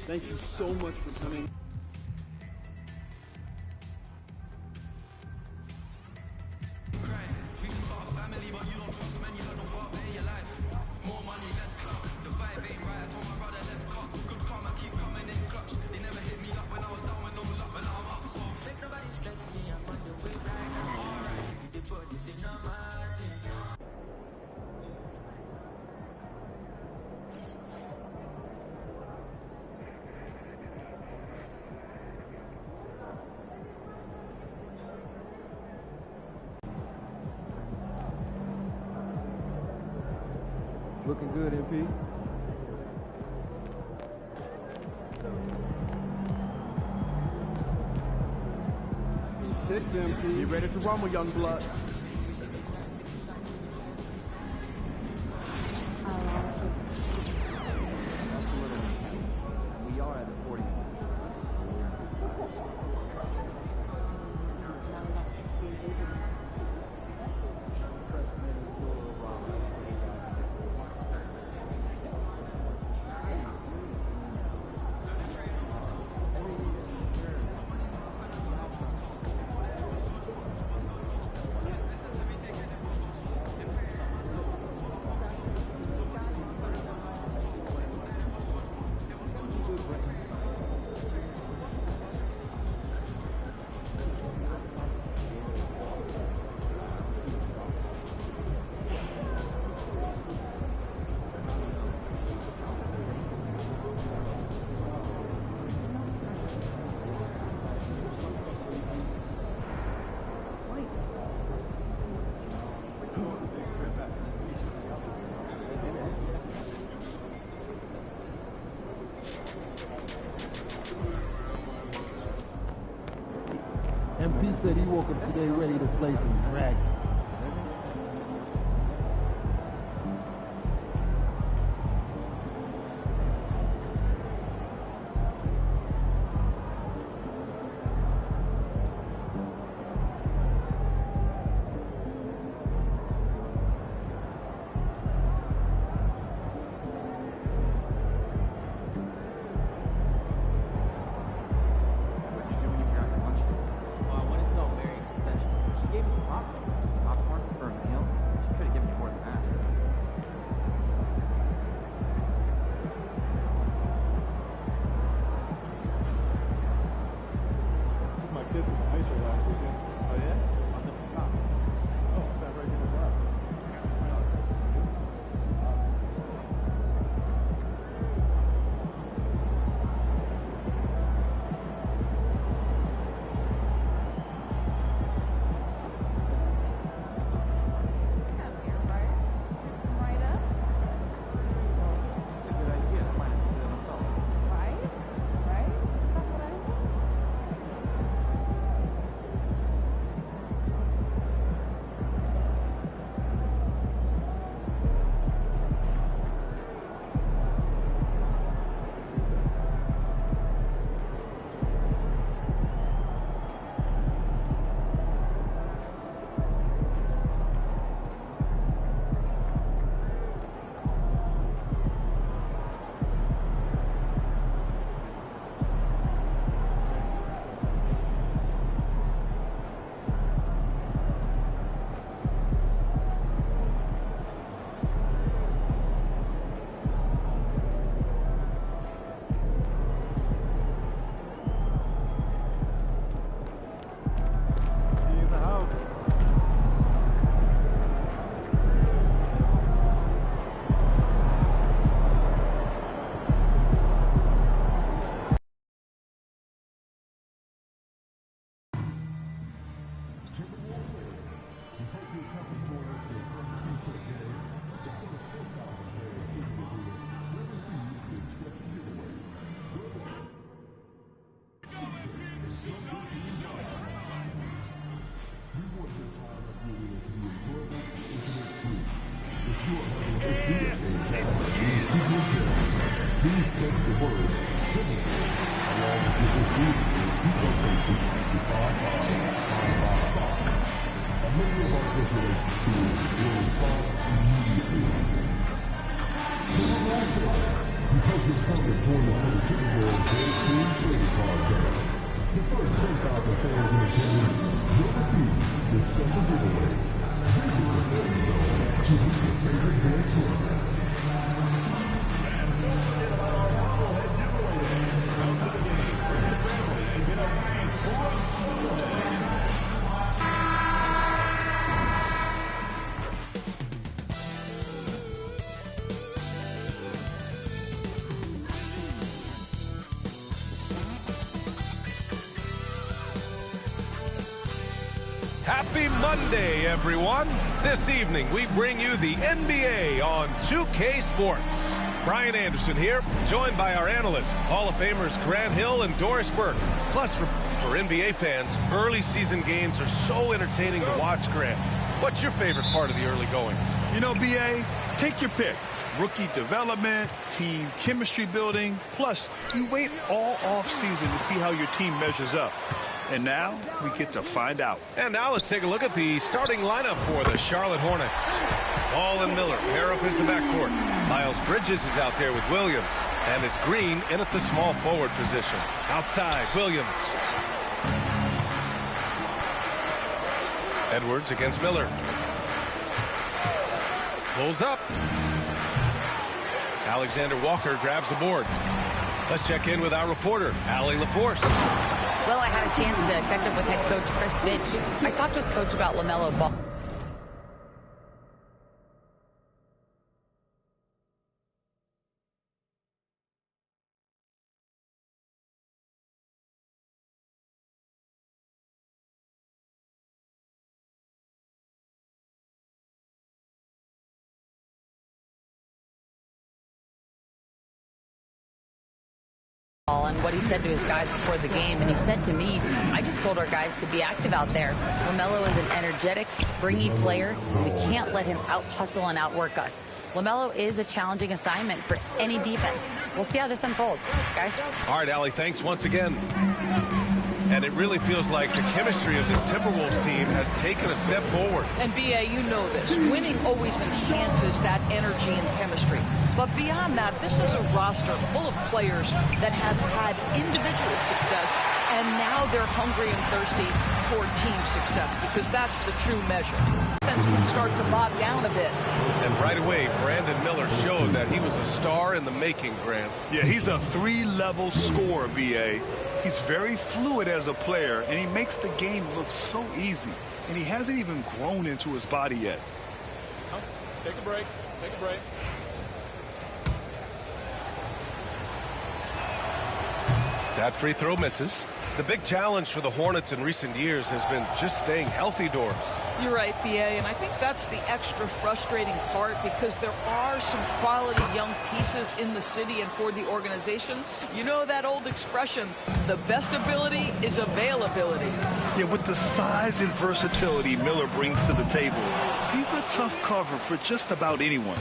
Thank you so much for coming. We can start a family, but you don't trust man, you heard no father in your life. More money, less clout. The vibe ain't right, I told my brother, let's cut. Good karma, keep coming in clutch. They never hit me up when I was down with no luck, but now I'm up, so make nobody stress me, I'm on the way right now. Alright, the body's in a margin. Looking good, MP. Six, MP. You ready to rumble, young blood? We are at the 40. MP said he woke up today ready to slay some dragons. Please send the word along with your sequel pages to a member of our tripulation team will respond immediately. Because you're coming to join us for the Super Bowl The first 10,000 fans in attendance will receive the special giveaway. Visit the Stadium Zone to meet your favorite band tournament. Happy Monday, everyone. This evening, we bring you the NBA on 2K Sports. Brian Anderson here, joined by our analysts, Hall of Famers Grant Hill and Doris Burke. Plus, for NBA fans, early season games are so entertaining to watch, Grant. What's your favorite part of the early goings? You know, BA, take your pick. Rookie development, team chemistry building, plus you wait all off-season to see how your team measures up. And now we get to find out. And now let's take a look at the starting lineup for the Charlotte Hornets. Ball and Miller pair up as the backcourt. Miles Bridges is out there with Williams. And it's Green in at the small forward position. Outside, Williams. Edwards against Miller. Pulls up. Alexander Walker grabs the board. Let's check in with our reporter, Allie LaForce. Well, I had a chance to catch up with head coach Chris Finch. I talked with Coach about LaMelo Ball. And what he said to his guys before the game, and he said to me, I just told our guys to be active out there. LaMelo is an energetic, springy player. We can't let him out-hustle and outwork us. LaMelo is a challenging assignment for any defense. We'll see how this unfolds, guys. All right, Allie, thanks once again. And it really feels like the chemistry of this Timberwolves team has taken a step forward. And BA, you know this. Winning always enhances that energy and chemistry. But beyond that, this is a roster full of players that have had individual success, and now they're hungry and thirsty for team success, because that's the true measure. Defense can start to bog down a bit. And right away, Brandon Miller showed that he was a star in the making, Grant. Yeah, he's a three-level scorer, BA. He's very fluid as a player, and he makes the game look so easy. And he hasn't even grown into his body yet. Oh, take a break. Take a break. That free throw misses. The big challenge for the Hornets in recent years has been just staying healthy, Doris. You're right, BA, and I think that's the extra frustrating part, because there are some quality young pieces in the city and for the organization. You know that old expression, the best ability is availability. Yeah, with the size and versatility Miller brings to the table, he's a tough cover for just about anyone.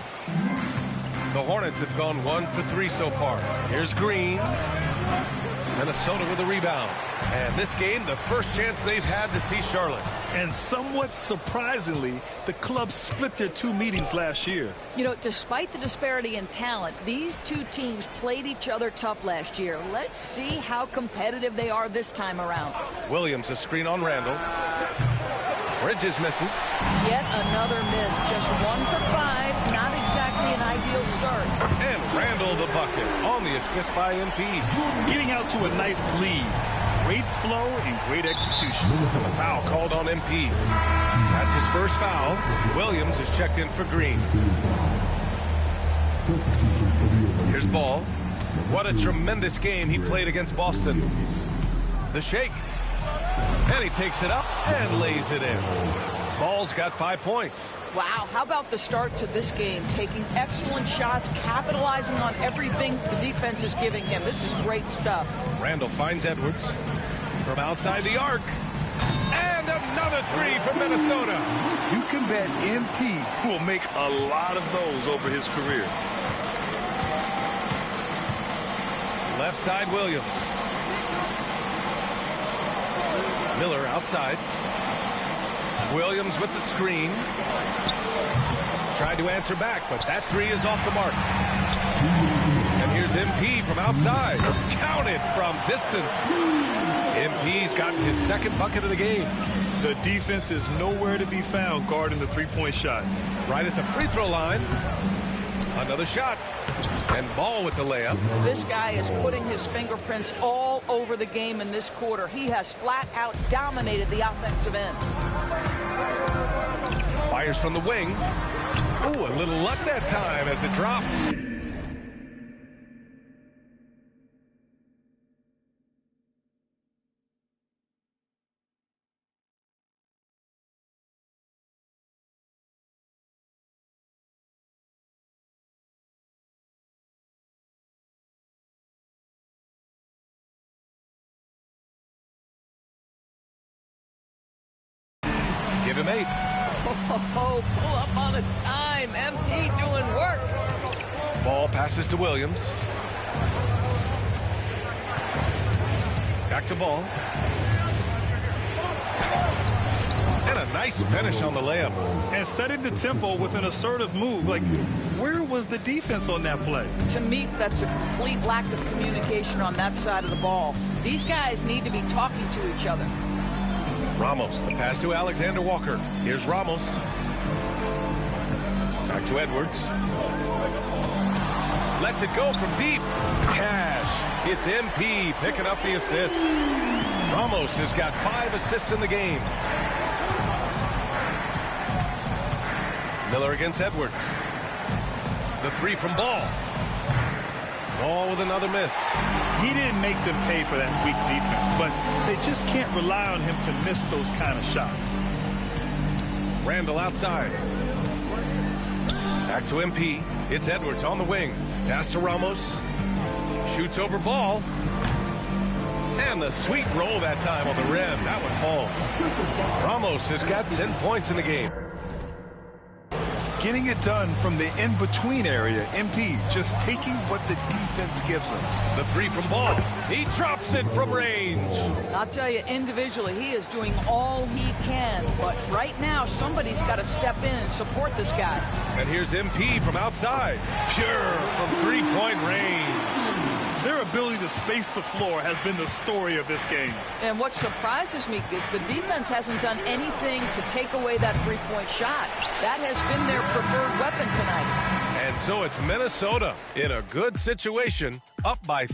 The Hornets have gone 1 for 3 so far. Here's Green. Minnesota with a rebound. And this game, the first chance they've had to see Charlotte. And somewhat surprisingly, the club split their 2 meetings last year. You know, despite the disparity in talent, these two teams played each other tough last year. Let's see how competitive they are this time around. Williams, a screen on Randall. Bridges misses. Yet another miss. Just 1 for 5. Not exactly an ideal start. And Randall the bucket on the assist by MP. Getting out to a nice lead. Great flow and great execution. A foul called on MP. That's his first foul. Williams is checked in for Green. Here's Ball. What a tremendous game he played against Boston. The shake. And he takes it up and lays it in. Ball's got 5 points. Wow, how about the start to this game? Taking excellent shots, capitalizing on everything the defense is giving him. This is great stuff. Randall finds Edwards from outside the arc. And another 3 from Minnesota. You can bet MP will make a lot of those over his career. Left side, Williams. Miller outside. Williams with the screen. Tried to answer back, but that 3 is off the mark. And here's Here's MP from outside. Counted from distance. MP's gotten his second bucket of the game. The defense is nowhere to be found guarding the three-point shot. Right at the free throw line. Another shot. And Ball with the layup. This guy is putting his fingerprints all over the game in this quarter. He has flat out dominated the offensive end. Fires from the wing. Ooh, a little luck that time as it drops. Give him 8. Oh, pull up on a dime. MP doing work. Ball passes to Williams. Back to Ball. And a nice finish on the layup. And setting the tempo with an assertive move. Like, where was the defense on that play? To me, that's a complete lack of communication on that side of the ball. These guys need to be talking to each other. Ramos, the pass to Alexander Walker. Here's Ramos. Back to Edwards. Lets it go from deep. Cash. It's MP picking up the assist. Ramos has got 5 assists in the game. Miller against Edwards. The 3 from Ball. Ball with another miss. He didn't make them pay for that weak defense, but they just can't rely on him to miss those kind of shots. Randall outside. Back to MP. It's Edwards on the wing. Pass to Ramos. Shoots over Ball. And the sweet roll that time on the rim. That one falls. Ramos has got 10 points in the game. Getting it done from the in-between area. MP just taking what the defense gives him. The 3 from Ball. He drops it from range. I'll tell you, individually, he is doing all he can. But right now, somebody's got to step in and support this guy. And here's MP from outside. Pure from three-point range. Their ability to space the floor has been the story of this game. And what surprises me is the defense hasn't done anything to take away that three-point shot. That has been their preferred weapon tonight. And so it's Minnesota in a good situation, up by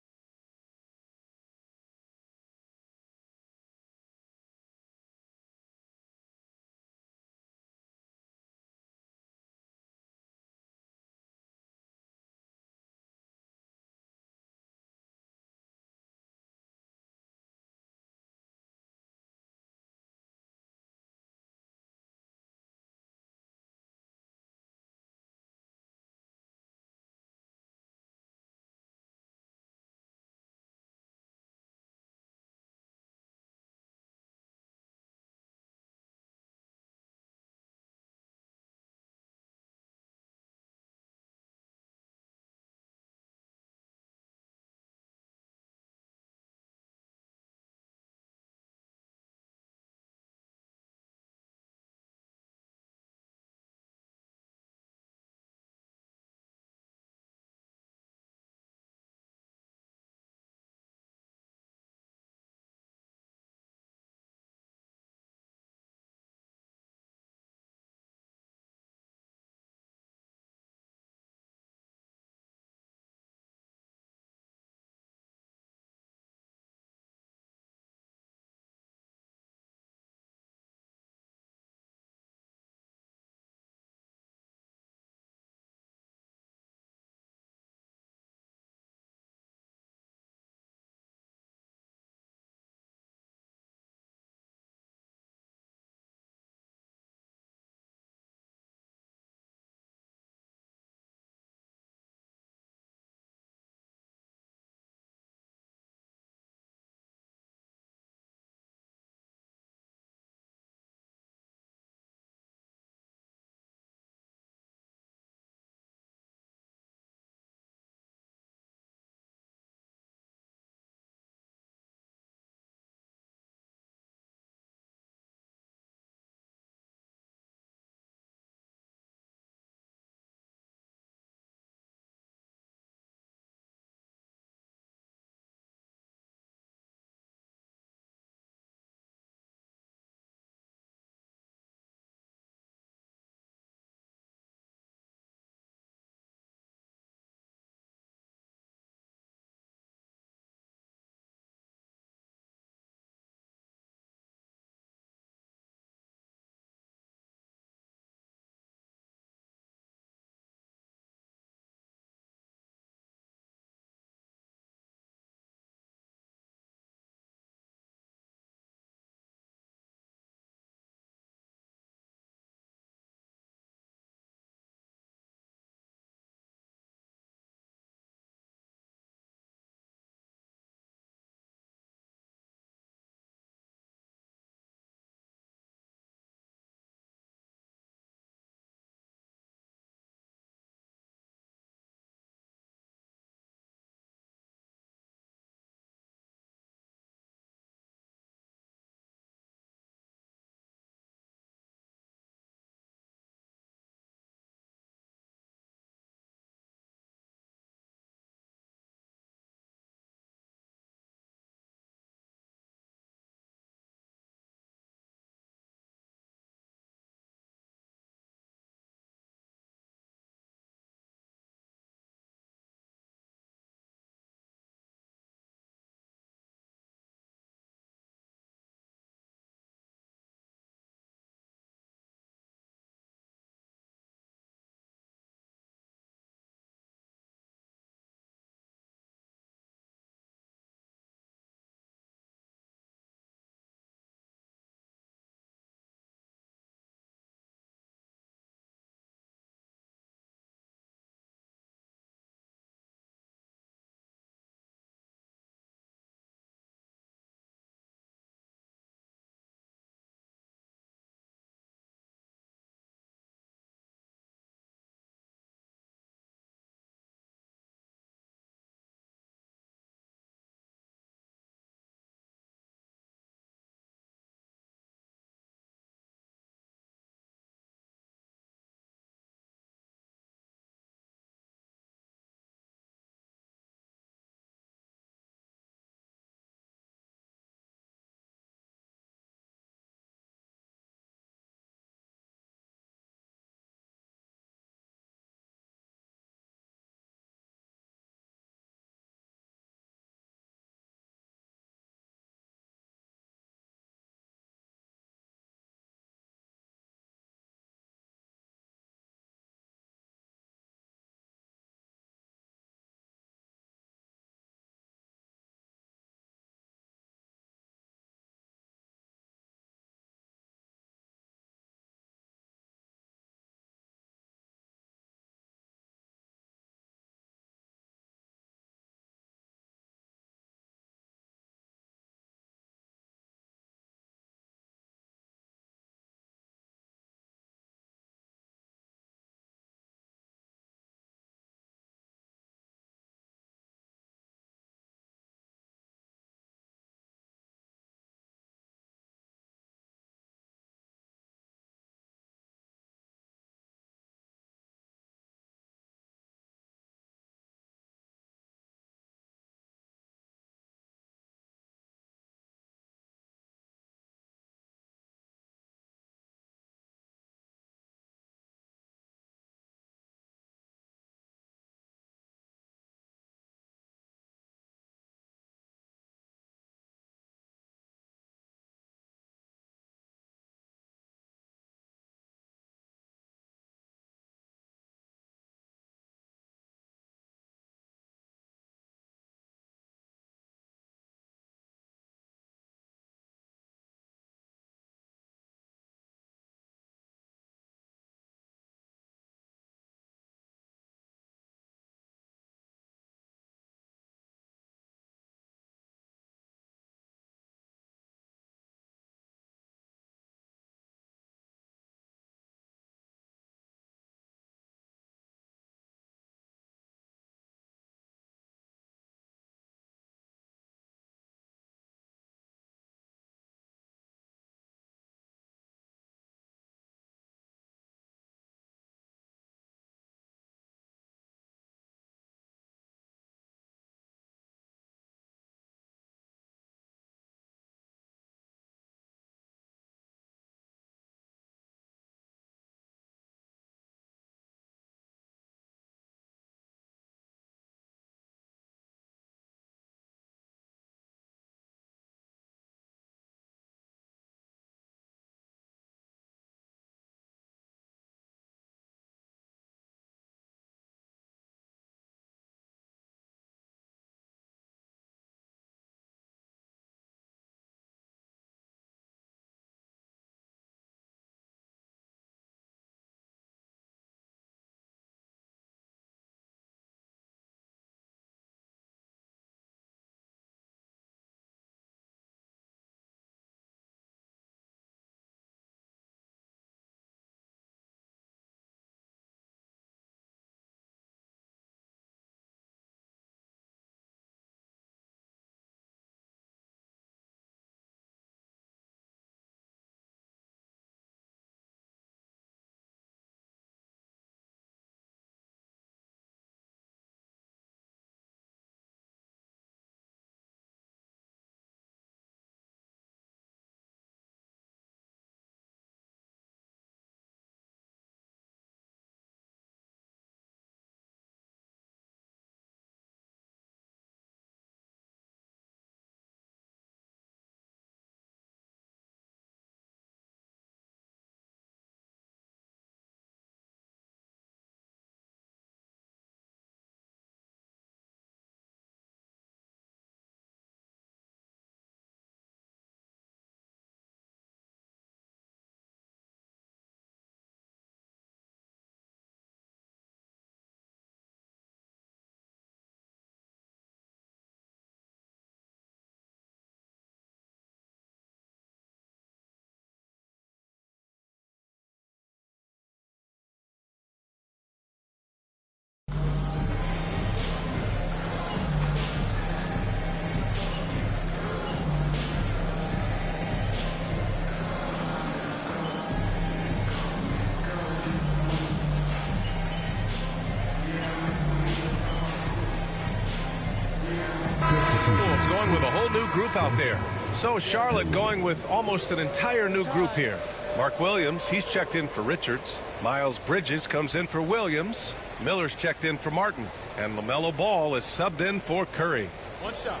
Wolves going with a whole new group out there. So Charlotte going with almost an entire new group here. Mark Williams, he's checked in for Richards. Miles Bridges comes in for Williams. Miller's checked in for Martin. And LaMelo Ball is subbed in for Curry. One shot.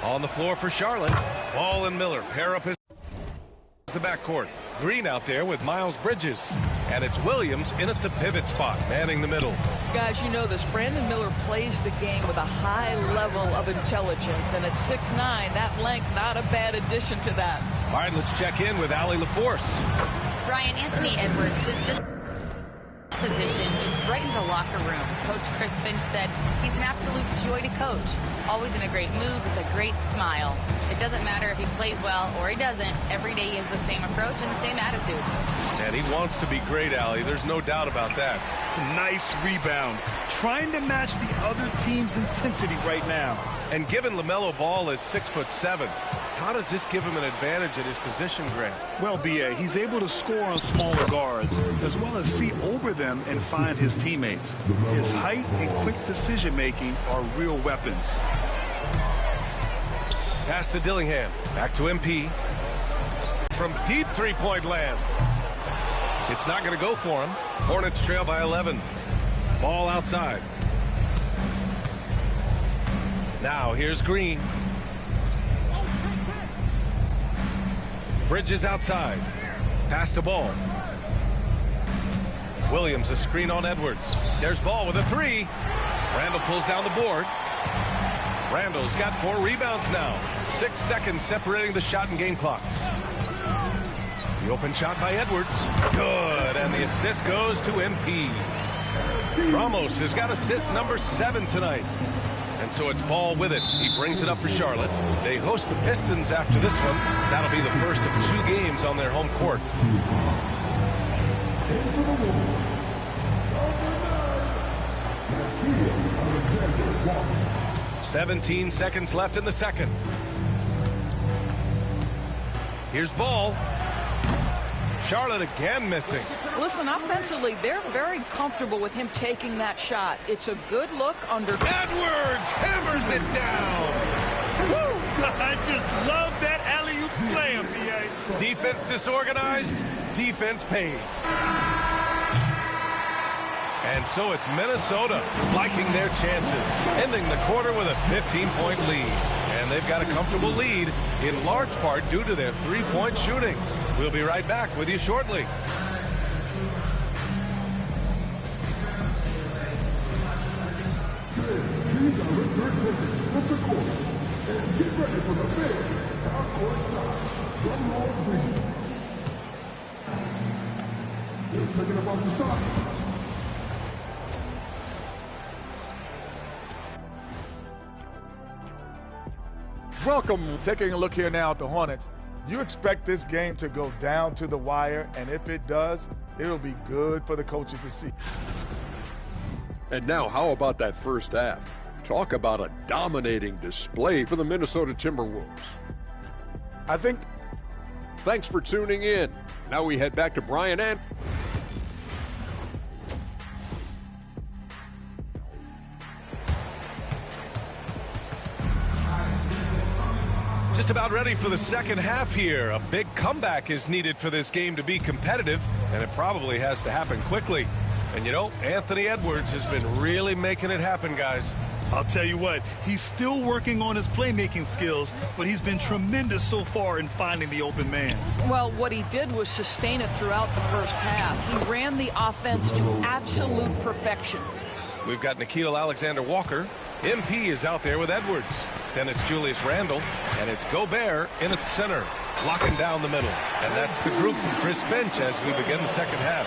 On the floor for Charlotte. Ball and Miller pair up the backcourt. Green out there with Miles Bridges. And it's Williams in at the pivot spot, manning the middle. Guys, you know this. Brandon Miller plays the game with a high level of intelligence. And at 6'9", that length, not a bad addition to that. All right, let's check in with Allie LaForce. Brian, Anthony Edwards, his position just brightens a locker room. Coach Chris Finch said he's an absolute joy to coach. Always in a great mood with a great smile. It doesn't matter if he plays well or he doesn't. Every day he has the same approach and the same attitude. And he wants to be great, Allie. There's no doubt about that. Nice rebound. Trying to match the other team's intensity right now. And given LaMelo Ball is 6'7", how does this give him an advantage at his position, Grant? Well, B.A., he's able to score on smaller guards, as well as see over them and find his teammates. His height and quick decision-making are real weapons. Pass to Dillingham. Back to MP. From deep three-point land. It's not going to go for him. Hornets trail by 11. Ball outside. Now here's Green. Bridges outside. Pass to Ball. Williams a screen on Edwards. There's Ball with a three. Randall pulls down the board. Randall's got 4 rebounds now. 6 seconds separating the shot and game clocks. The open shot by Edwards. Good. And the assist goes to MP. Ramos has got assist number 7 tonight. And so it's Ball with it. He brings it up for Charlotte. They host the Pistons after this one. That'll be the first of 2 games on their home court. 17 seconds left in the second. Here's Ball. Charlotte again missing. Listen, offensively, they're very comfortable with him taking that shot. It's a good look under. Edwards hammers it down. Woo! I just love that alley-oop slam, B.A. Defense disorganized, defense pays. And so it's Minnesota liking their chances, ending the quarter with a 15-point lead. And they've got a comfortable lead, in large part due to their 3-point shooting. We'll be right back with you shortly. Taking about the shot. Welcome. Taking a look here now at the Hornets. You expect this game to go down to the wire, and if it does, it'll be good for the coaches to see. And now, how about that first half? Talk about a dominating display for the Minnesota Timberwolves. I think. Thanks for tuning in. Now we head back to Brian and. Just about ready for the second half here. A big comeback is needed for this game to be competitive, and it probably has to happen quickly. And you know, Anthony Edwards has been really making it happen, guys. I'll tell you what, he's still working on his playmaking skills, but he's been tremendous so far in finding the open man. Well, what he did was sustain it throughout the first half. He ran the offense to absolute perfection. We've got Nickeil Alexander-Walker. MP is out there with Edwards. Then it's Julius Randle, and it's Gobert in at center, locking down the middle. And that's the group from Chris Finch as we begin the second half.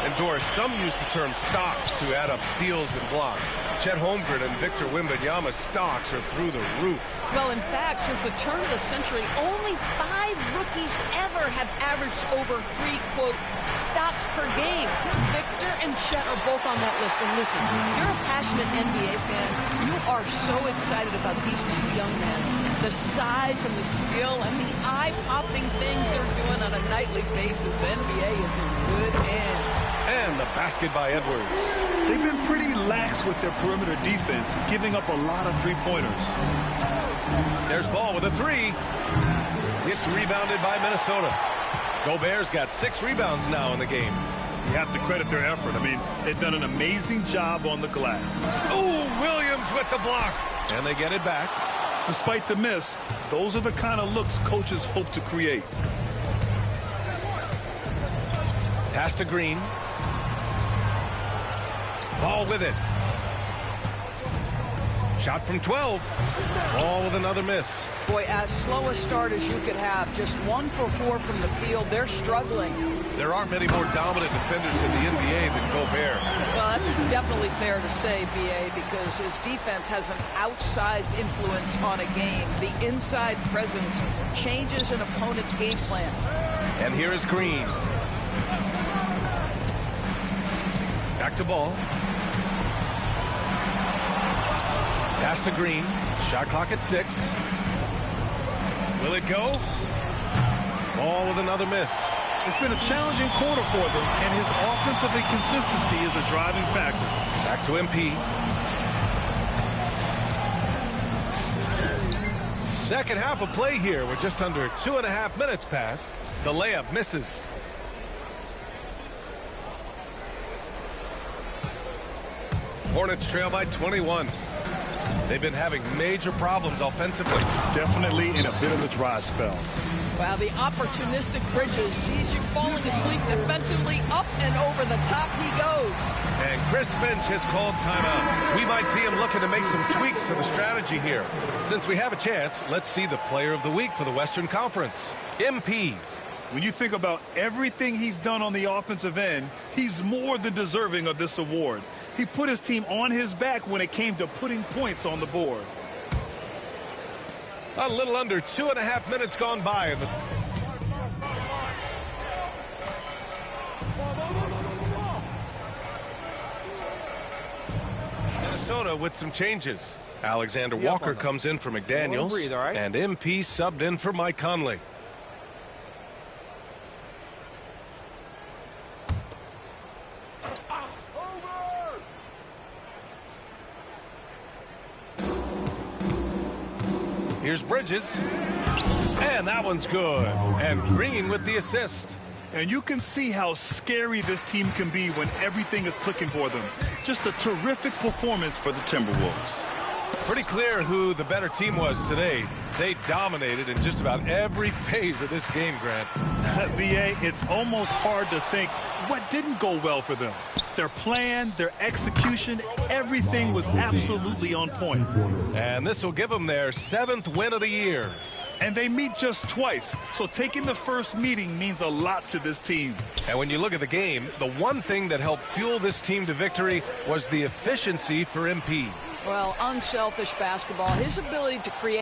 And Doris, some use the term stocks to add up steals and blocks. Chet Holmgren and Victor Wembanyama's stocks are through the roof. Well, in fact, since the turn of the century, only 5 rookies ever have averaged over 3, quote, stocks per game. Victor and Chet are both on that list. And listen, you're a passionate NBA fan. You are so excited about these 2 young men. The size and the skill and the eye-popping things they're doing on a nightly basis. NBA is in good hands. And the basket by Edwards. They've been pretty lax with their perimeter defense, giving up a lot of three-pointers. There's Ball with a three. It's rebounded by Minnesota. Gobert's got 6 rebounds now in the game. You have to credit their effort. I mean, they've done an amazing job on the glass. Ooh, Williams with the block. And they get it back. Despite the miss, those are the kind of looks coaches hope to create. Pass to Green. Ball with it. Shot from 12. Ball with another miss. Boy, as slow a start as you could have, just 1 for 4 from the field. They're struggling. There aren't many more dominant defenders in the NBA than Gobert. Well, that's definitely fair to say, B.A., because his defense has an outsized influence on a game. The inside presence changes an opponent's game plan. And here is Green. Back to Ball. Pass to Green. Shot clock at 6. Will it go? Ball with another miss. It's been a challenging quarter for them, and his offensive inconsistency is a driving factor. Back to MP. Second half of play here. We're just under 2.5 minutes past. The layup misses. Hornets trail by 21. They've been having major problems offensively. Definitely in a bit of a dry spell. Wow, the opportunistic Bridges sees you falling asleep defensively. Up and over the top he goes. And Chris Finch has called timeout. We might see him looking to make some tweaks to the strategy here. Since we have a chance, let's see the player of the week for the Western Conference. MP. When you think about everything he's done on the offensive end, he's more than deserving of this award. He put his team on his back when it came to putting points on the board. A little under 2.5 minutes gone by. Minnesota with some changes. Alexander Walker comes in for McDaniels, and MP subbed in for Mike Conley. Here's Bridges. And that one's good. And Green with the assist. And you can see how scary this team can be when everything is clicking for them. Just a terrific performance for the Timberwolves. Pretty clear who the better team was today. They dominated in just about every phase of this game, Grant. B.A., it's almost hard to think what didn't go well for them. Their plan, their execution, everything was absolutely on point. And this will give them their 7th win of the year. And they meet just twice, so taking the first meeting means a lot to this team. And when you look at the game, the one thing that helped fuel this team to victory was the efficiency for MP. Well, unselfish basketball, his ability to create.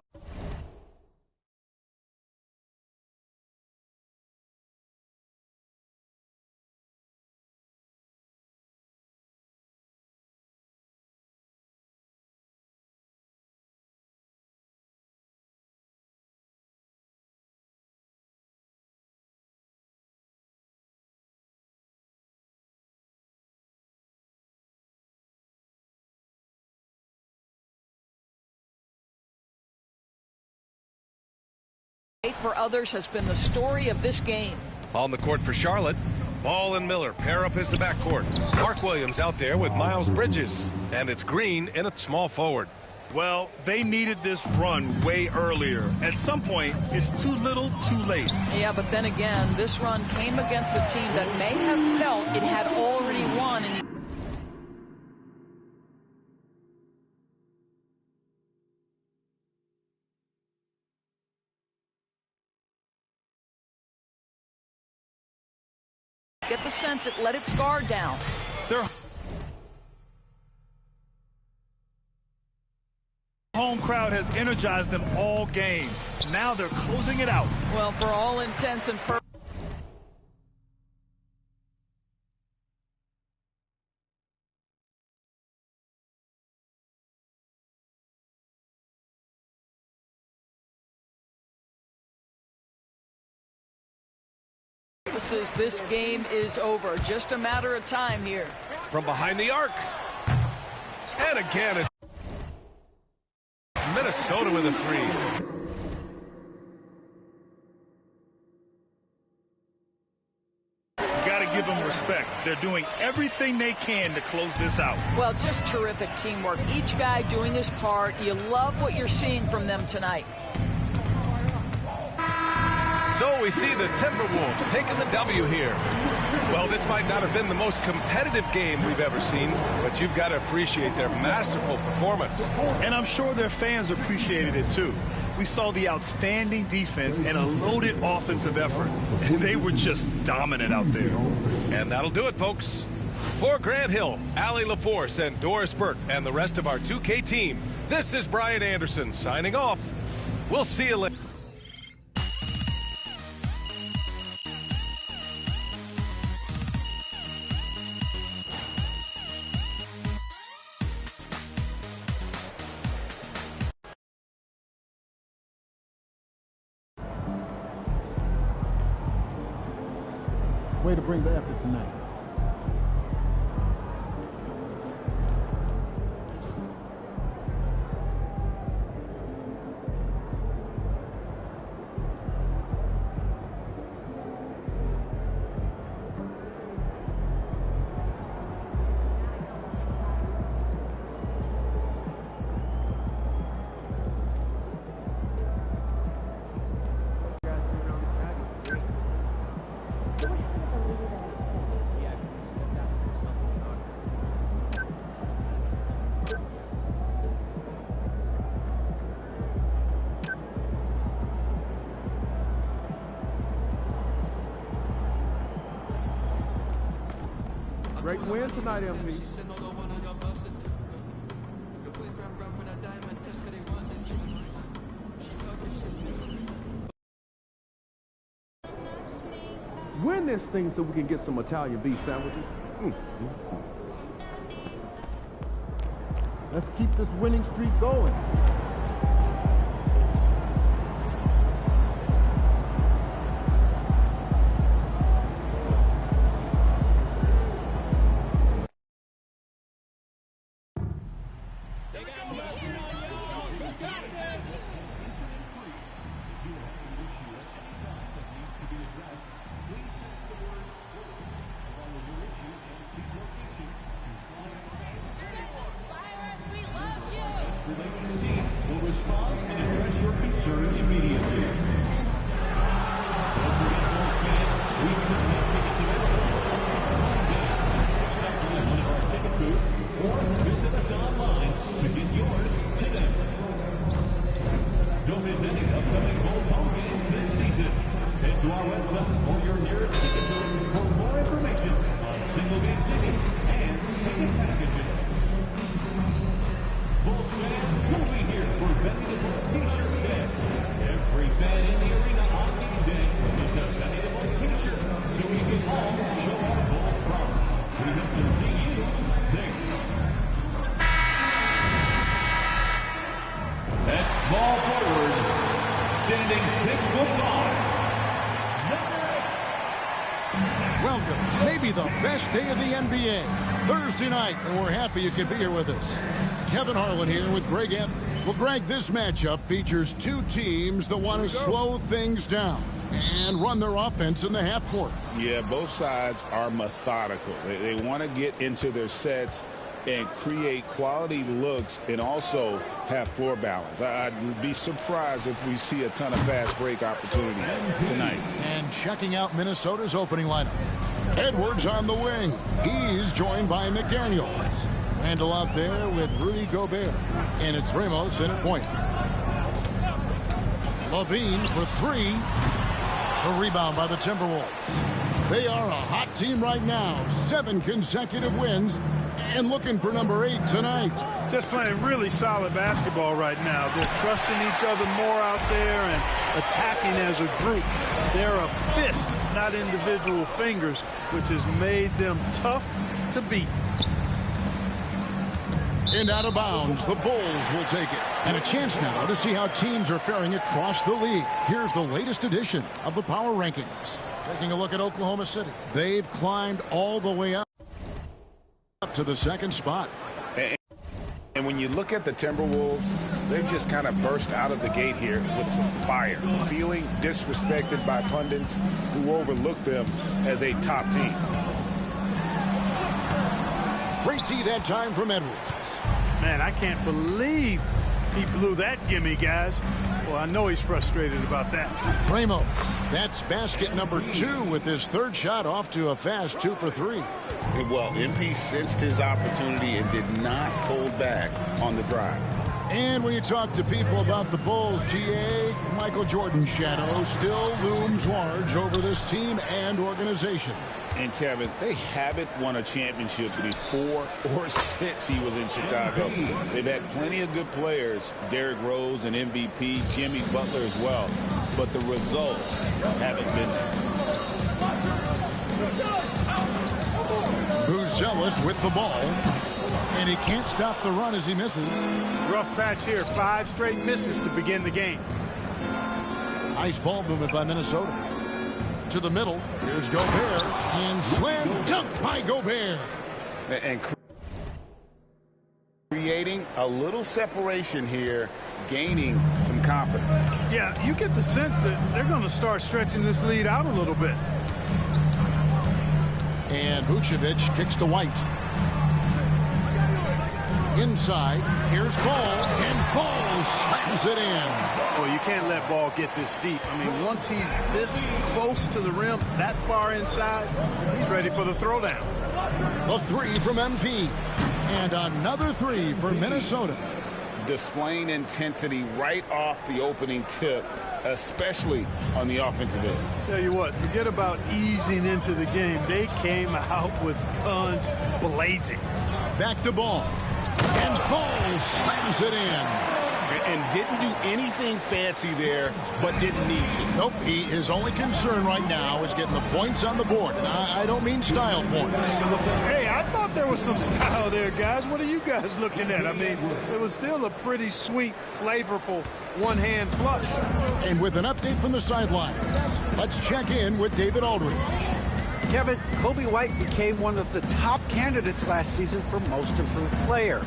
For others has been the story of this game. On the court for Charlotte, Ball and Miller pair up as the backcourt. Mark Williams out there with Miles Bridges. And it's Green in a small forward. Well, they needed this run way earlier. At some point, it's too little, too late. Yeah, but then again, this run came against a team that may have felt it had already won. And get the sense it let its guard down. Their home crowd has energized them all game. Now they're closing it out. Well, for all intents and purposes. misses, this game is over. Just a matter of time here. From behind the arc. And again, it's Minnesota with a three. Got to give them respect. They're doing everything they can to close this out. Well, just terrific teamwork. Each guy doing his part. You love what you're seeing from them tonight. So we see the Timberwolves taking the W here. Well, this might not have been the most competitive game we've ever seen, but you've got to appreciate their masterful performance. And I'm sure their fans appreciated it too. We saw the outstanding defense and a loaded offensive effort. They were just dominant out there. And that'll do it, folks. For Grant Hill, Allie LaForce, and Doris Burke, and the rest of our 2K team, this is Brian Anderson signing off. We'll see you later. Way to bring the effort tonight. Great win tonight, MP. Win this thing so we can get some Italian beef sandwiches. Let's keep this winning streak going. Welcome, maybe the best day of the NBA, Thursday night, and we're happy you could be here with us. Kevin Harlan here with Greg Anthony. Well, Greg, this matchup features two teams that want to slow things down and run their offense in the half court. Yeah, both sides are methodical. They want to get into their sets and create quality looks and also have floor balance. I'd be surprised if we see a ton of fast break opportunities tonight. And checking out Minnesota's opening lineup. Edwards on the wing. He's joined by McDaniels. Randall out there with Rudy Gobert. And it's Ramos in at point. Levine for three. A rebound by the Timberwolves. They are a hot team right now. 7 consecutive wins. And looking for number 8 tonight. Just playing really solid basketball right now. They're trusting each other more out there and attacking as a group. They're a fist, not individual fingers, which has made them tough to beat. And out of bounds, the Bulls will take it. And a chance now to see how teams are faring across the league. Here's the latest edition of the Power Rankings. Taking a look at Oklahoma City. They've climbed all the way up to the second spot. And when you look at the Timberwolves, they've just kind of burst out of the gate here with some fire, feeling disrespected by pundits who overlook them as a top team. Great D that time from Edwards. Man, I can't believe he blew that gimme, guys. Well, I know he's frustrated about that. Ramos, that's basket number 2 with his third shot off to a fast 2 for 3. Well, MP sensed his opportunity and did not hold back on the drive. And when you talk to people about the Bulls, GA, Michael Jordan's shadow still looms large over this team and organization. And, Kevin, they haven't won a championship before or since he was in Chicago. They've had plenty of good players, Derrick Rose and MVP, Jimmy Butler as well, but the results haven't been there. Buzelis with the ball, and he can't stop the run as he misses. Rough patch here, 5 straight misses to begin the game. Nice ball movement by Minnesota. To the middle, here's Gobert, and slam dunk by Gobert. And creating a little separation here, gaining some confidence. Yeah, you get the sense that they're going to start stretching this lead out a little bit. And Vucevic kicks to White. Inside, here's Ball, and Ball slams it in. Well, you can't let Ball get this deep. I mean, once he's this close to the rim, that far inside, he's ready for the throwdown. A 3 from MP, and another 3 for Minnesota. Displaying intensity right off the opening tip, especially on the offensive end. Tell you what, forget about easing into the game. They came out with guns blazing. Back to Ball, and Ball slams it in. And didn't do anything fancy there, but didn't need to. Nope, his only concern right now is getting the points on the board. And I don't mean style points. Hey, I thought there was some style there, guys. What are you guys looking at? I mean, it was still a pretty sweet, flavorful one-hand flush. And with an update from the sidelines, let's check in with David Aldridge. Kevin, Kobe White became one of the top candidates last season for Most Improved Player.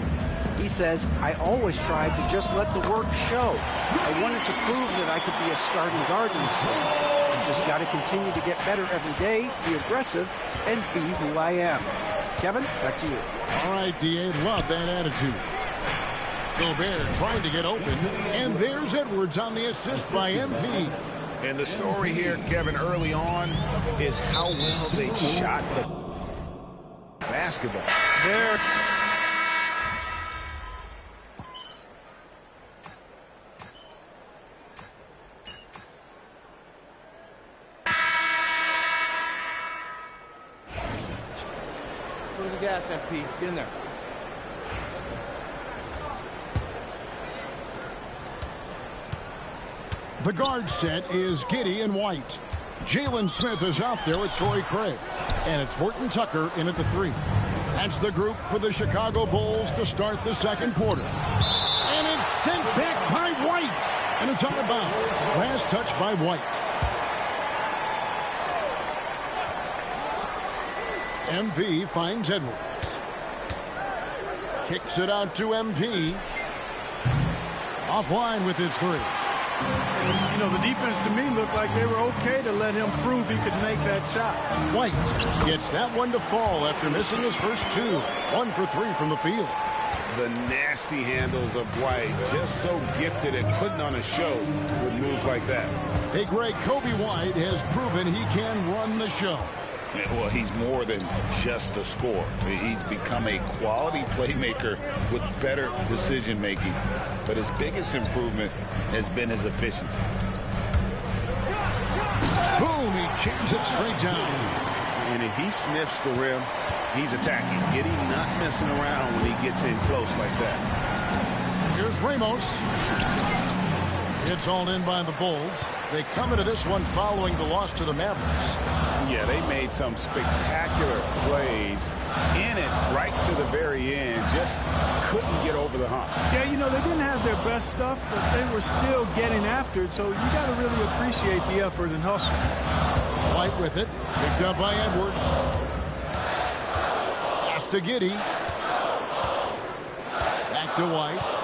He says, I always tried to just let the work show. I wanted to prove that I could be a starting guard in this league. I just got to continue to get better every day, be aggressive, and be who I am. Kevin, back to you. All right, D.A., love that attitude. Gobert trying to get open, and there's Edwards on the assist by MP. And the story here, Kevin, early on is how well they shot the basketball. There. Foot of the gas, MP. Get in there. The guard set is Giddey and White. Jalen Smith is out there with Torrey Craig. And it's Horton Tucker in at the 3. That's the group for the Chicago Bulls to start the second quarter. And it's sent back by White. And it's out of bounds. Last touch by White. MP finds Edwards. Kicks it out to MP. Offline with his 3. You know, the defense to me looked like they were okay to let him prove he could make that shot. White gets that one to fall after missing his first 2. 1 for 3 from the field. The nasty handles of White, just so gifted at putting on a show with moves like that. Hey, Greg, Kobe White has proven he can run the show. Well, he's more than just a scorer. He's become a quality playmaker with better decision-making. But his biggest improvement has been his efficiency. Boom, he jams it straight down. And if he sniffs the rim, he's attacking. Giddey not messing around when he gets in close like that. Here's Ramos. It's all in by the Bulls. They come into this one following the loss to the Mavericks. Yeah, they made some spectacular plays in it right to the very end. Just couldn't get over the hump. Yeah, you know, they didn't have their best stuff, but they were still getting after it, so you got to really appreciate the effort and hustle. White with it. Picked up by Edwards. Pass to Giddey. Back to White.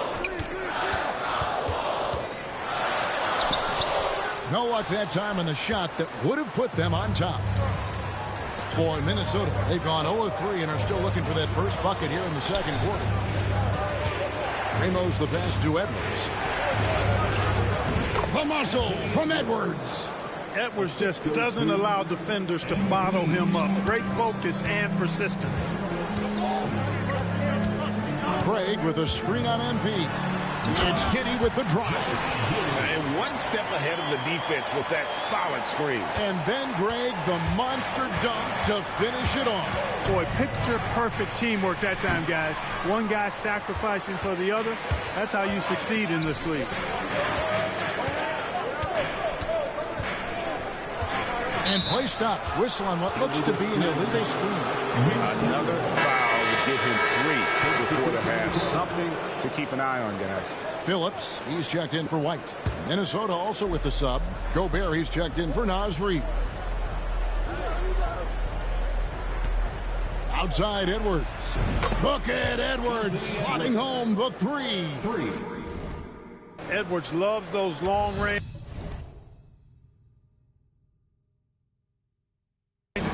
No luck that time on the shot that would have put them on top. For Minnesota, they've gone 0-3 and are still looking for that first bucket here in the second quarter. Ramos the pass to Edwards. The muscle from Edwards. Edwards just doesn't allow defenders to bottle him up. Great focus and persistence. Craig with a screen on MP. It's Giddey with the drive. And one step ahead of the defense with that solid screen. And then Greg, the monster dunk to finish it off. Boy, picture-perfect teamwork that time, guys. One guy sacrificing for the other. That's how you succeed in this league. And play stops. Whistle on what looks to be an illegal screen. Another foul would give him 3 before the half. Something to keep an eye on, guys. Phillips, he's checked in for White. Minnesota also with the sub. Gobert, he's checked in for Naz Reid. Outside Edwards. Bucket Edwards slotting home the 3. Edwards loves those long-range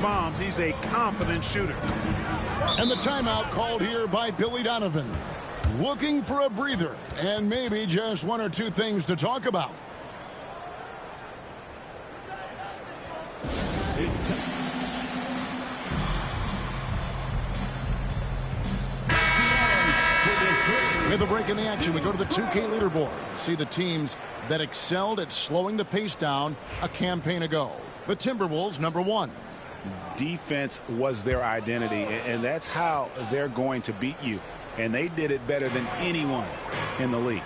bombs. He's a confident shooter. And the timeout called here by Billy Donovan. Looking for a breather and maybe just 1 or 2 things to talk about. With a break in the action, we go to the 2K leaderboard. See the teams that excelled at slowing the pace down a campaign ago. The Timberwolves, number 1. Defense was their identity, and that's how they're going to beat you. And they did it better than anyone in the league.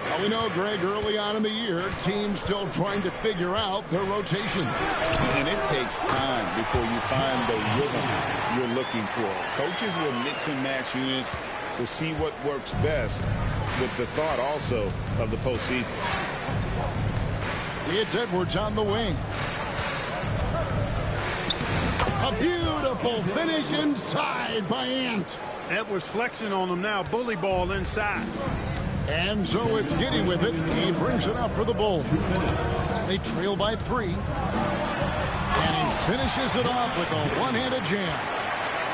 Well, we know, Greg, early on in the year, teams still trying to figure out their rotation. And it takes time before you find the rhythm you're looking for. Coaches will mix and match units to see what works best, with the thought also of the postseason. It's Edwards on the wing. A beautiful finish inside by Ant. Edwards flexing on them now. Bully ball inside. And so it's Giddey with it. He brings it up for the Bulls. They trail by 3. And he finishes it off with a one-handed jam.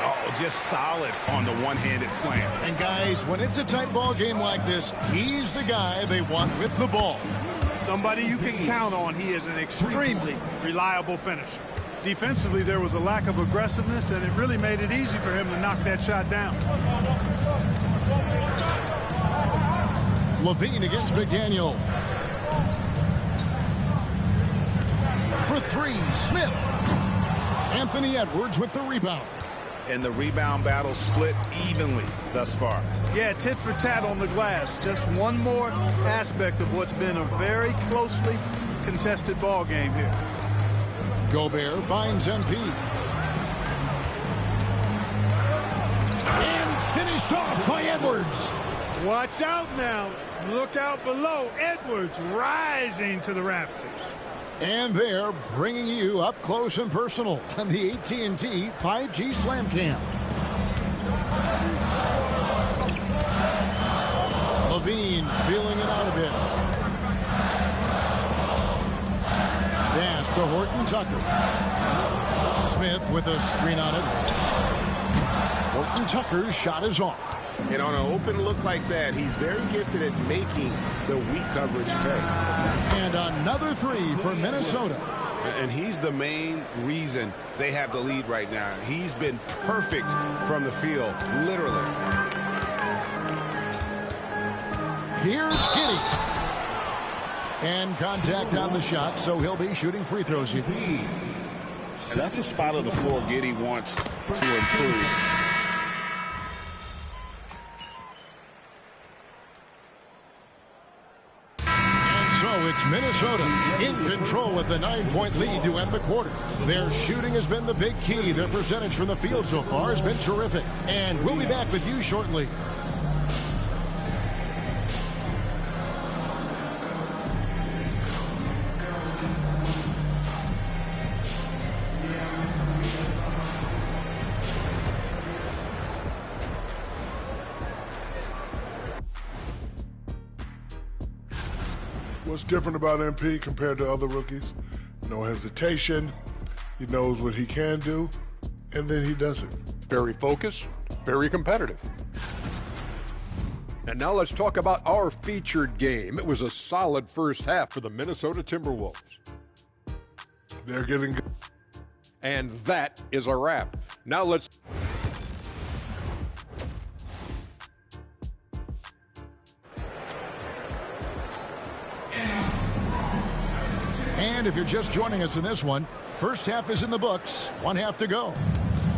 Oh, just solid on the one-handed slam. And guys, when it's a tight ball game like this, he's the guy they want with the ball. Somebody you can count on. He is an extremely reliable finisher. Defensively, there was a lack of aggressiveness, and it really made it easy for him to knock that shot down. Levine against McDaniel. For 3, Smith. Anthony Edwards with the rebound. And the rebound battle split evenly thus far. Yeah, tit for tat on the glass. Just one more aspect of what's been a very closely contested ball game here. Gobert finds MP. And finished off by Edwards. Watch out now. Look out below. Edwards rising to the rafters. And they're bringing you up close and personal on the AT&T 5G Slam Cam. Levine feeling it out a bit. Pass to Horton Tucker. Smith with a screen on Edwards. Horton Tucker's shot is off. And on an open look like that, he's very gifted at making the weak coverage pay. And another 3 for Minnesota. And he's the main reason they have the lead right now. He's been perfect from the field, literally. Here's Giddey. And contact on the shot, so he'll be shooting free throws here. And that's a spot of the floor Giddey wants to improve. It's Minnesota in control with the 9-point lead to end the quarter. Their shooting has been the big key. Their percentage from the field so far has been terrific. And we'll be back with you shortly. What's different about MP compared to other rookies? No hesitation. He knows what he can do, and then he does it. Very focused, very competitive. And now let's talk about our featured game. It was a solid first half for the Minnesota Timberwolves. They're getting good. And that is a wrap. Now let's... And if you're just joining us in this one, first half is in the books, one half to go.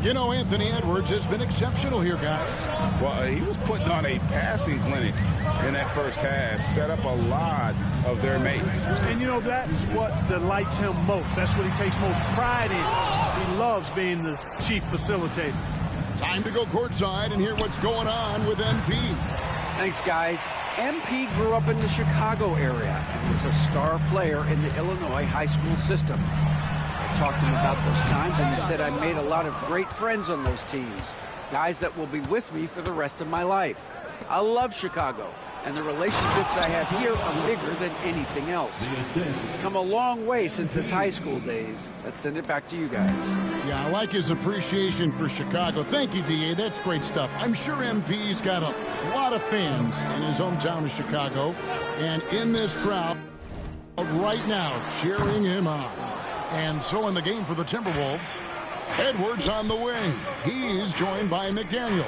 You know, Anthony Edwards has been exceptional here, guys. Well, he was putting on a passing clinic in that first half, set up a lot of their mates. And, you know, that's what delights him most. That's what he takes most pride in. He loves being the chief facilitator. Time to go courtside and hear what's going on with MP. Thanks, guys. MP grew up in the Chicago area and was a star player in the Illinois high school system. I talked to him about those times, and he said I made a lot of great friends on those teams, guys that will be with me for the rest of my life. I love Chicago, and the relationships I have here are bigger than anything else. He's come a long way since his high school days. Let's send it back to you guys. Yeah, I like his appreciation for Chicago. Thank you, D.A. That's great stuff. I'm sure MP's got a lot of fans in his hometown of Chicago, and in this crowd right now cheering him on. And so in the game for the Timberwolves, Edwards on the wing. He's joined by McDaniels.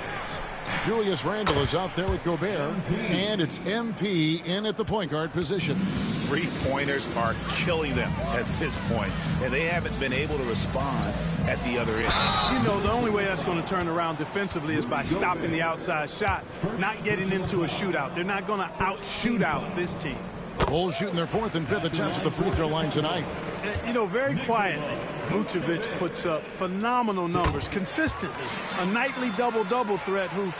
Julius Randle is out there with Gobert, and it's MP in at the point guard position. Three-pointers are killing them at this point, and they haven't been able to respond at the other end. You know, the only way that's going to turn around defensively is by stopping the outside shot, not getting into a shootout. They're not going to out-shootout this team. Bulls shooting their fourth and fifth attempts at the free throw line tonight. You know, very quietly, Vucevic puts up phenomenal numbers consistently. A nightly double-double threat who,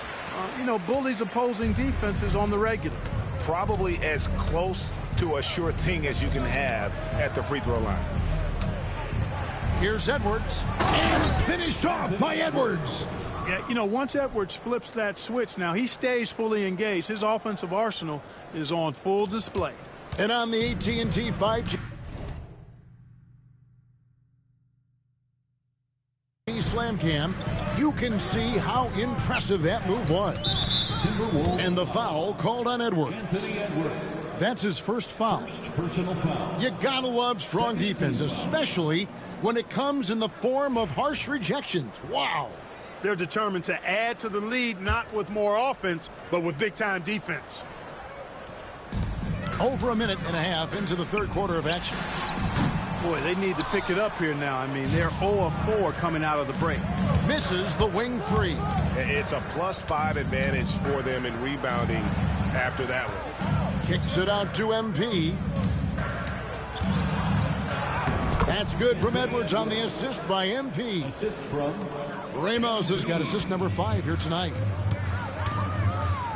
you know, bullies opposing defenses on the regular. Probably as close to a sure thing as you can have at the free throw line. Here's Edwards, and it's finished off by Edwards. Yeah, you know, once Edwards flips that switch, now he stays fully engaged. His offensive arsenal is on full display. And on the AT&T 5G Slam Cam, you can see how impressive that move was. And the foul called on Edwards. That's his first foul. Personal foul. You gotta love strong defense, especially when it comes in the form of harsh rejections. Wow. They're determined to add to the lead, not with more offense, but with big-time defense. Over a minute and a half into the third quarter of action. Boy, they need to pick it up here now. I mean, they're 0 of 4 coming out of the break. Misses the wing three. It's a +5 advantage for them in rebounding after that one. Kicks it out to MP. That's good from Edwards on the assist by MP. Assist from Ramos has got assist number 5 here tonight.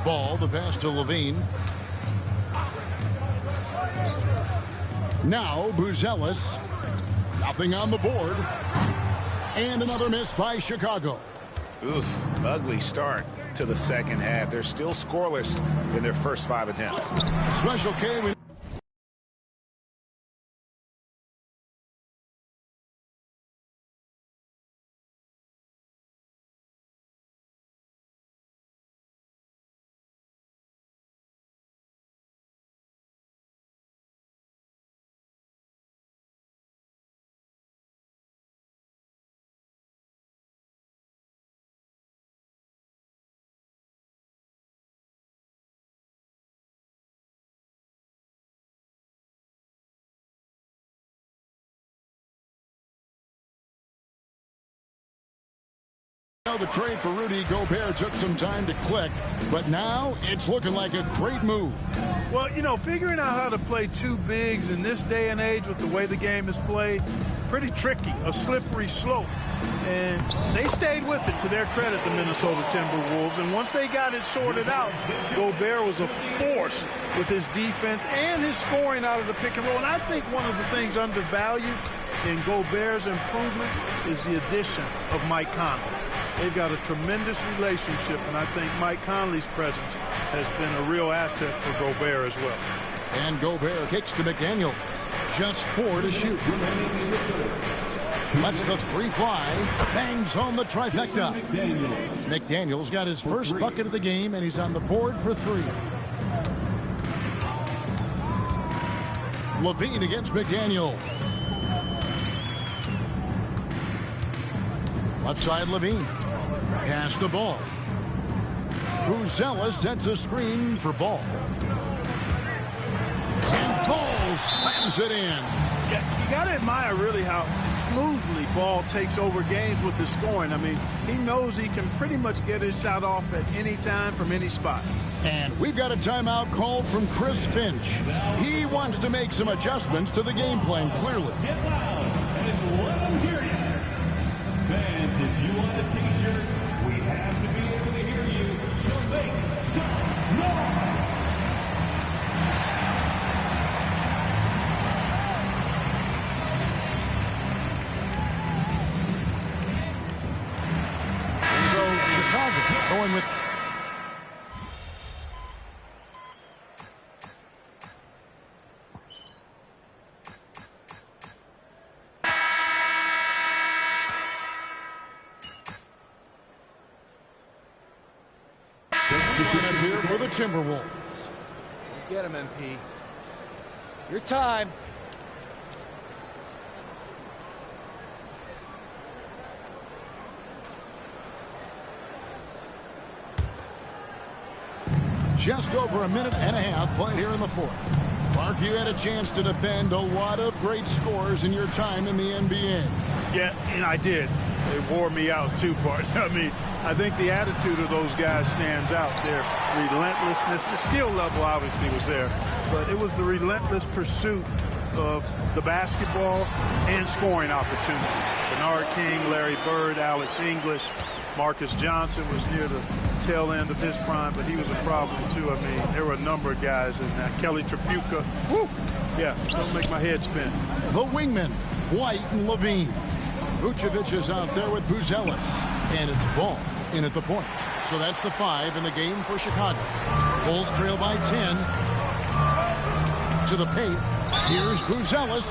Ball, the pass to Levine. Now Buzelis. Nothing on the board. And another miss by Chicago. Oof, ugly start to the second half. They're still scoreless in their first 5 attempts. Special K. The trade for Rudy Gobert took some time to click, but now it's looking like a great move. Well, you know, figuring out how to play two bigs in this day and age with the way the game is played, pretty tricky, a slippery slope. And they stayed with it, to their credit, the Minnesota Timberwolves. And once they got it sorted out, Gobert was a force with his defense and his scoring out of the pick and roll. And I think one of the things undervalued in Gobert's improvement is the addition of Mike Conley. They've got a tremendous relationship, and I think Mike Conley's presence has been a real asset for Gobert as well. And Gobert kicks to McDaniels. Just 4 to shoot. Lets the three fly. Bangs home the trifecta. McDaniels got his first bucket of the game, and he's on the board for 3. Levine against McDaniel. Left side Levine. Pass the ball. Buzella sets a screen for Ball. And Ball slams it in. Yeah, you got to admire really how smoothly Ball takes over games with his scoring. I mean, he knows he can pretty much get his shot off at any time from any spot. And we've got a timeout called from Chris Finch. He wants to make some adjustments to the game plan, clearly. Get loud and let them hear you. Fans, if you want a t-shirt, we have to be able to hear you. So make some noise. So Chicago going with here for the Timberwolves. Get him, MP. Your time. Just over a minute and a half played here in the fourth. Mark, you had a chance to defend a lot of great scores in your time in the NBA. Yeah, and I did. They wore me out too, Bart. I mean, I think the attitude of those guys stands out. Their relentlessness, the skill level obviously was there, but it was the relentless pursuit of the basketball and scoring opportunities. Bernard King, Larry Bird, Alex English, Marcus Johnson was near the tail end of his prime, but he was a problem too. I mean, there were a number of guys in that. Kelly Tripucka, whoo, yeah, don't make my head spin. The wingmen, White and Levine. Vucevic is out there with Buzelis, and it's Ball in at the point. So that's the 5 in the game for Chicago. Bulls trail by 10. To the paint. Here's Buzelis.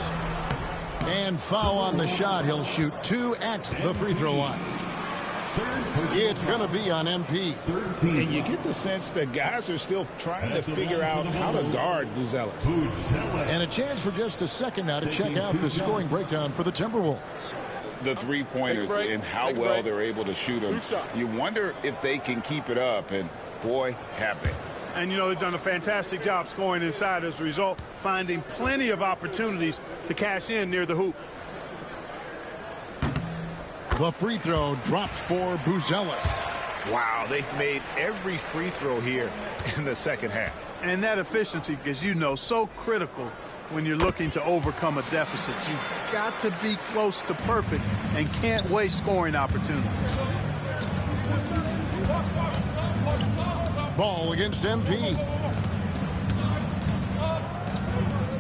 And foul on the shot. He'll shoot 2 at the free throw line. It's going to be on MP. And you get the sense that guys are still trying to figure out how to guard Buzelis. And a chance for just a second now to check out the scoring breakdown for the Timberwolves. The three-pointers and how well they're able to shoot them. You wonder if they can keep it up, and boy, have they. And, you know, they've done a fantastic job scoring inside as a result, finding plenty of opportunities to cash in near the hoop. The free throw drops for Buzelis. Wow, they've made every free throw here in the second half. And that efficiency, as you know, so critical when you're looking to overcome a deficit. You've got to be close to perfect and can't waste scoring opportunities. Ball against MP.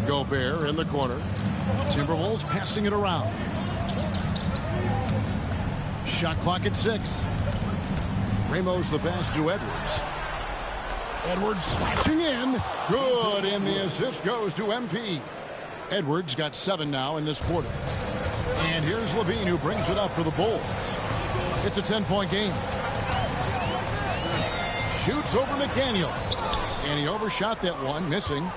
Gobert in the corner. Timberwolves passing it around. Shot clock at 6. Ramos the pass to Edwards. Edwards slashing in. Good, and the assist goes to MP. Edwards got 7 now in this quarter. And here's Levine, who brings it up for the Bulls. It's a 10-point game. Shoots over McDaniel. And he overshot that one, missing.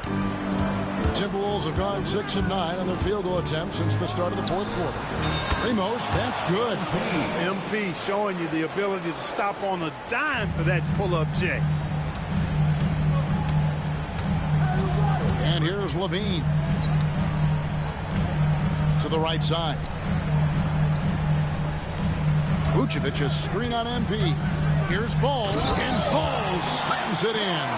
Timberwolves have gone 6 of 9 on their field goal attempts since the start of the fourth quarter. Ramos, that's good. MP showing you the ability to stop on a dime for that pull-up J. And here's Levine. To the right side. Vucevic's screen on MP. Here's Ball, and Ball slams it in.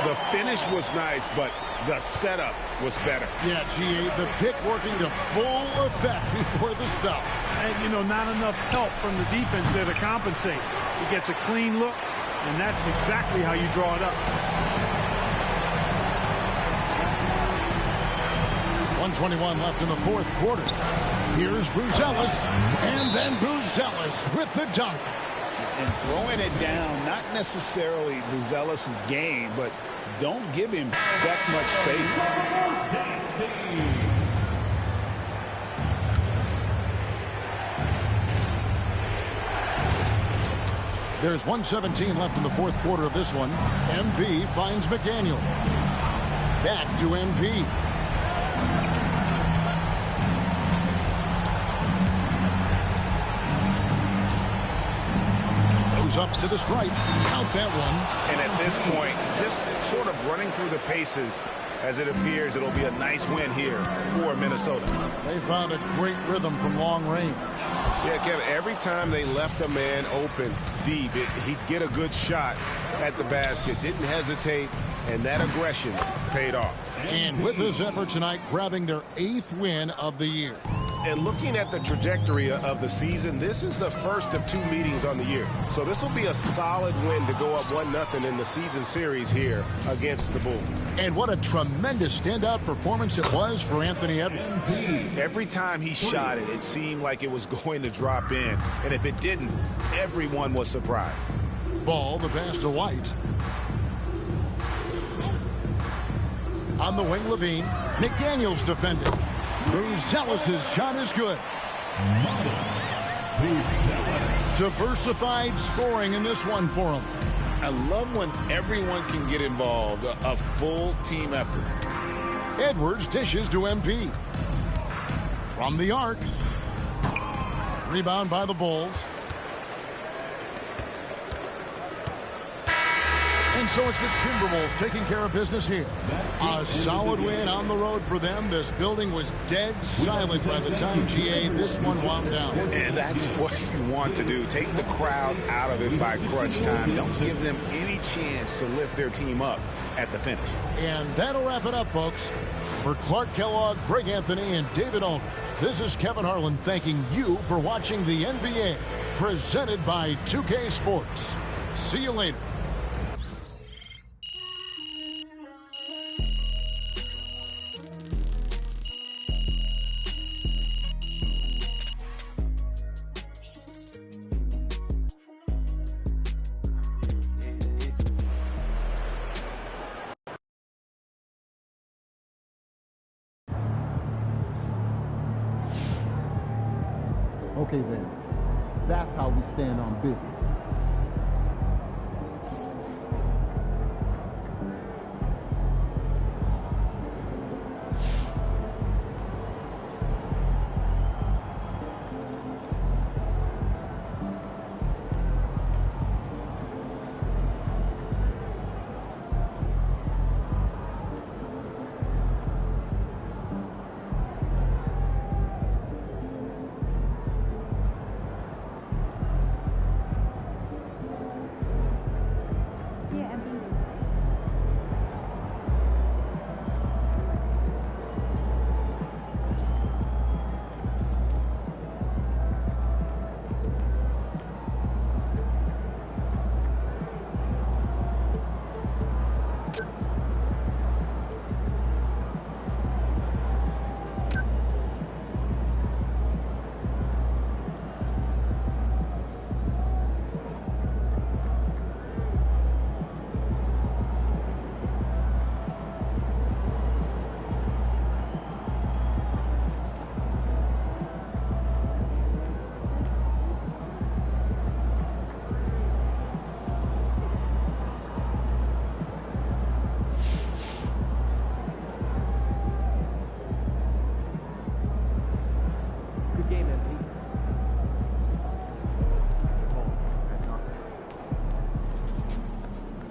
The finish was nice, but the setup was better. Yeah, G8, the pick working to full effect before the stuff. And, you know, not enough help from the defense there to compensate. He gets a clean look, and that's exactly how you draw it up. 1:21 left in the fourth quarter. Here's Bruzelis, and then Bruzelis with the dunk. And throwing it down, not necessarily Bruzelis' game, but don't give him that much space. There's 1:17 left in the fourth quarter of this one. MP finds McDaniel. Back to MP. Goes up to the stripe. Count that one. And at this point, just sort of running through the paces, as it appears it'll be a nice win here for Minnesota. They found a great rhythm from long range. Yeah, Kevin, every time they left a man open deep, he'd get a good shot at the basket. Didn't hesitate, and that aggression paid off. And with this effort tonight, grabbing their 8th win of the year. And looking at the trajectory of the season, this is the first of 2 meetings on the year. So this will be a solid win to go up 1-0 in the season series here against the Bulls. And what a tremendous standout performance it was for Anthony Edwards. Every time he shot it, it seemed like it was going to drop in. And if it didn't, everyone was surprised. Ball, the pass to White. On the wing, Levine. McDaniel's defending. Bruzelis' shot is good. Diversified scoring in this one for him. I love when everyone can get involved, a full team effort. Edwards dishes to MP. From the arc. Rebound by the Bulls. And so it's the Timberwolves taking care of business here. A solid win on the road for them. This building was dead silent by the time, GA, this one wound down. And that's what you want to do. Take the crowd out of it by crunch time. Don't give them any chance to lift their team up at the finish. And that'll wrap it up, folks. For Clark Kellogg, Greg Anthony, and David Aldridge, this is Kevin Harlan thanking you for watching the NBA, presented by 2K Sports. See you later. Okay then, that's how we stand on business.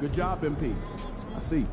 Good job, MP. I see.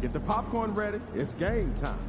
Get the popcorn ready. It's game time.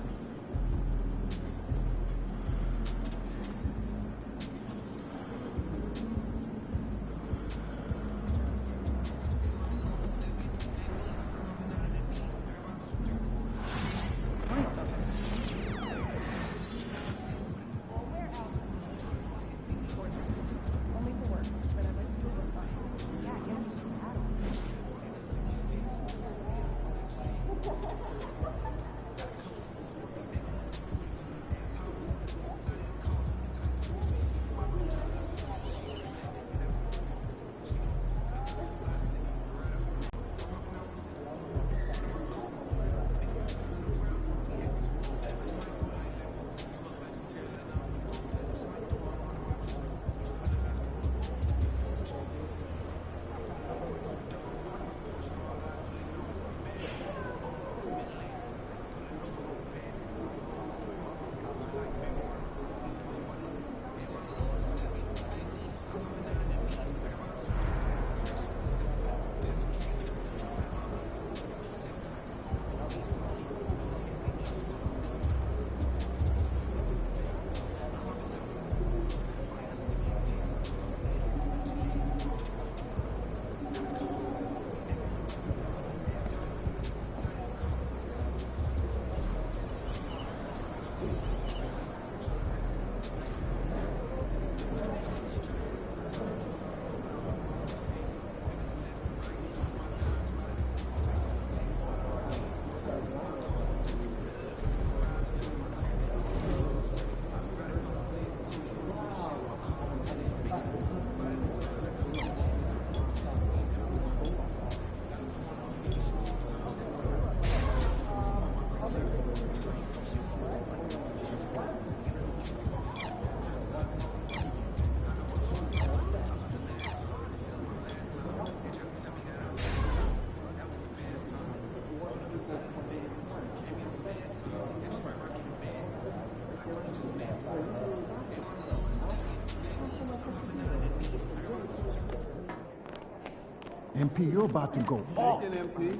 MP, you're about to go off. MP.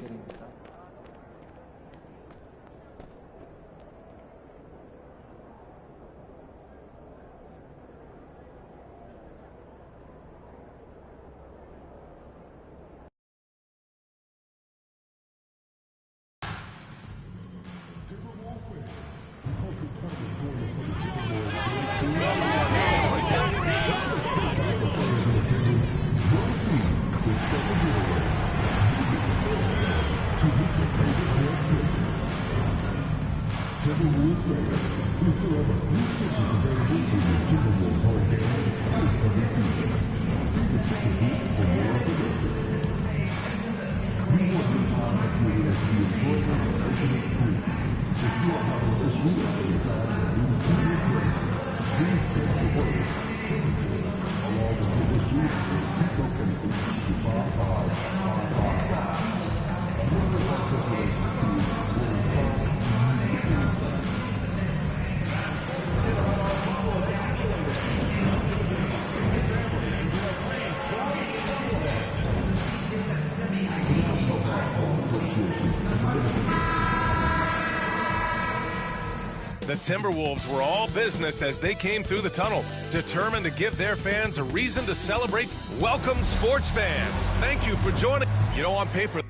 The Timberwolves were all business as they came through the tunnel, determined to give their fans a reason to celebrate. Welcome, sports fans. Thank you for joining. You know, on paper,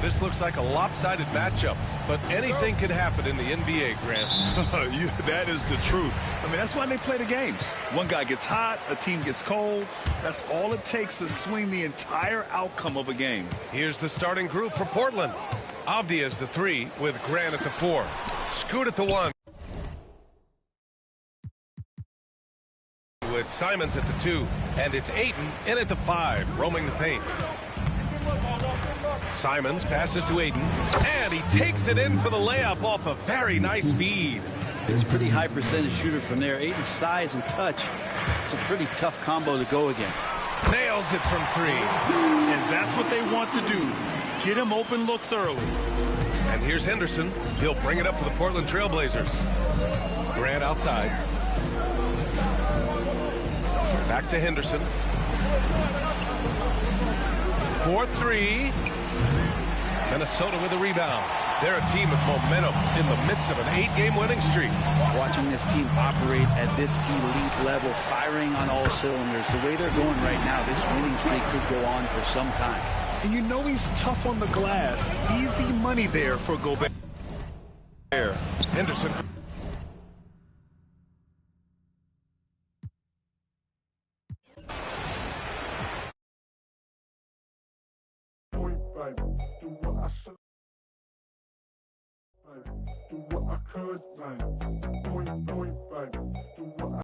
this looks like a lopsided matchup, but anything could happen in the NBA, Grant. That is the truth. I mean, that's why they play the games. One guy gets hot, a team gets cold. That's all it takes to swing the entire outcome of a game. Here's the starting group for Portland. Avdi is the 3 with Grant at the 4. Scoot at the 1. With Simons at the 2. And it's Ayton in at the 5, roaming the paint. Simons passes to Ayton, and he takes it in for the layup off a very nice feed. It's a pretty high percentage shooter from there. Ayton's size and touch, it's a pretty tough combo to go against. Nails it from 3. And that's what they want to do. Get him open looks early. And here's Henderson. He'll bring it up for the Portland Trailblazers. Grant outside. Back to Henderson. For three. Minnesota with a rebound. They're a team with momentum in the midst of an 8-game winning streak. Watching this team operate at this elite level, firing on all cylinders, the way they're going right now, this winning streak could go on for some time. And you know he's tough on the glass. Easy money there for Gobert. Henderson. Do what I should. Do what I could, man.